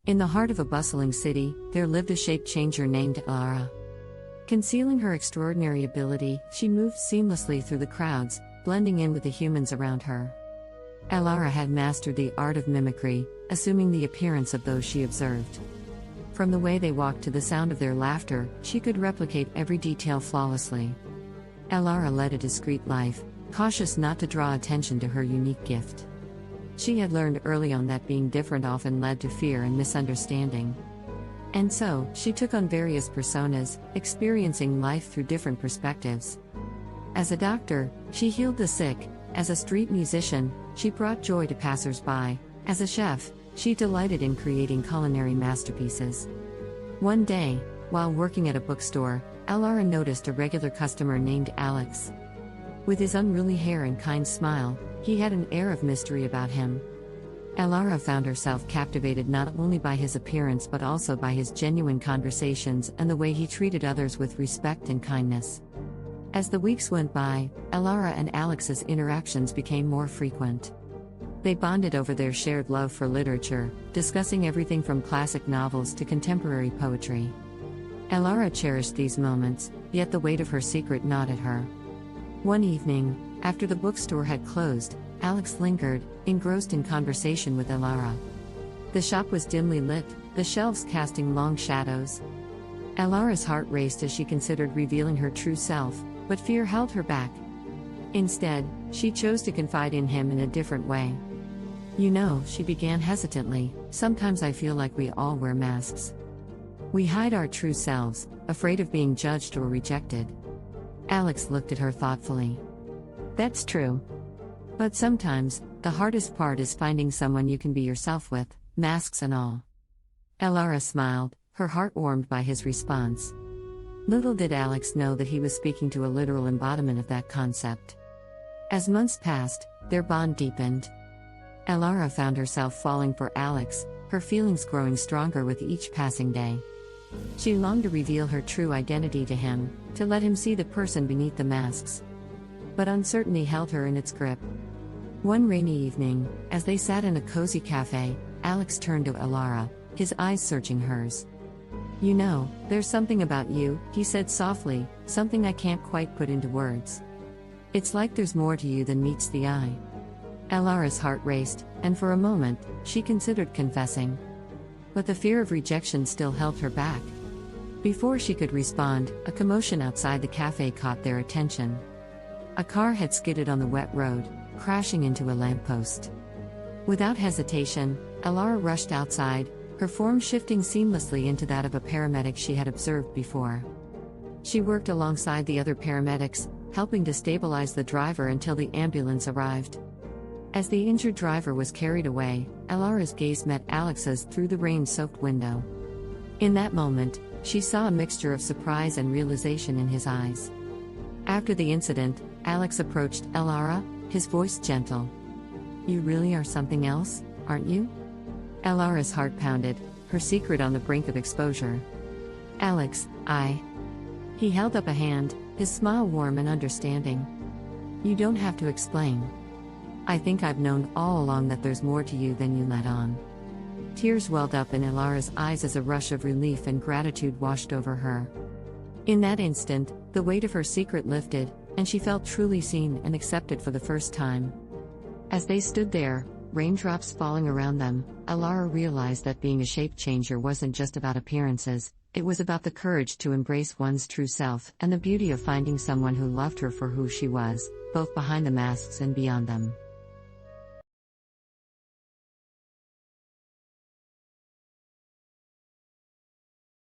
In the heart of a bustling city, there lived a shape changer named Elara. Concealing her extraordinary ability, she moved seamlessly through the crowds, blending in with the humans around her. Elara had mastered the art of mimicry, assuming the appearance of those she observed. From the way they walked to the sound of their laughter, she could replicate every detail flawlessly. Elara led a discreet life, cautious not to draw attention to her unique gift. She had learned early on that being different often led to fear and misunderstanding. And so, she took on various personas, experiencing life through different perspectives. As a doctor, she healed the sick. As a street musician, she brought joy to passers-by. As a chef, she delighted in creating culinary masterpieces. One day, while working at a bookstore, Elara noticed a regular customer named Alex. With his unruly hair and kind smile, he had an air of mystery about him. Elara found herself captivated not only by his appearance but also by his genuine conversations and the way he treated others with respect and kindness. As the weeks went by, Elara and Alex's interactions became more frequent. They bonded over their shared love for literature, discussing everything from classic novels to contemporary poetry. Elara cherished these moments, yet the weight of her secret gnawed at her. One evening, after the bookstore had closed, Alex lingered, engrossed in conversation with Elara. The shop was dimly lit, the shelves casting long shadows. Elara's heart raced as she considered revealing her true self, but fear held her back. Instead, she chose to confide in him in a different way. "You know," she began hesitantly, "sometimes I feel like we all wear masks. We hide our true selves, afraid of being judged or rejected." Alex looked at her thoughtfully. "That's true. But sometimes, the hardest part is finding someone you can be yourself with, masks and all." Elara smiled, her heart warmed by his response. Little did Alex know that he was speaking to a literal embodiment of that concept. As months passed, their bond deepened. Elara found herself falling for Alex, her feelings growing stronger with each passing day. She longed to reveal her true identity to him, to let him see the person beneath the masks. But uncertainty held her in its grip. One rainy evening, as they sat in a cozy cafe, Alex turned to Elara, his eyes searching hers. "You know, there's something about you," he said softly, "something I can't quite put into words. It's like there's more to you than meets the eye." Elara's heart raced, and for a moment, she considered confessing. But the fear of rejection still held her back. Before she could respond, a commotion outside the cafe caught their attention. A car had skidded on the wet road, crashing into a lamppost. Without hesitation, Elara rushed outside, her form shifting seamlessly into that of a paramedic she had observed before. She worked alongside the other paramedics, helping to stabilize the driver until the ambulance arrived. As the injured driver was carried away, Elara's gaze met Alex's through the rain-soaked window. In that moment, she saw a mixture of surprise and realization in his eyes. After the incident, Alex approached Elara, his voice gentle. "You really are something else, aren't you?" Elara's heart pounded, her secret on the brink of exposure. "Alex, He held up a hand, his smile warm and understanding. "You don't have to explain. I think I've known all along that there's more to you than you let on." Tears welled up in Elara's eyes as a rush of relief and gratitude washed over her. In that instant, the weight of her secret lifted, and she felt truly seen and accepted for the first time. As they stood there, raindrops falling around them, Elara realized that being a shape changer wasn't just about appearances, it was about the courage to embrace one's true self and the beauty of finding someone who loved her for who she was, both behind the masks and beyond them.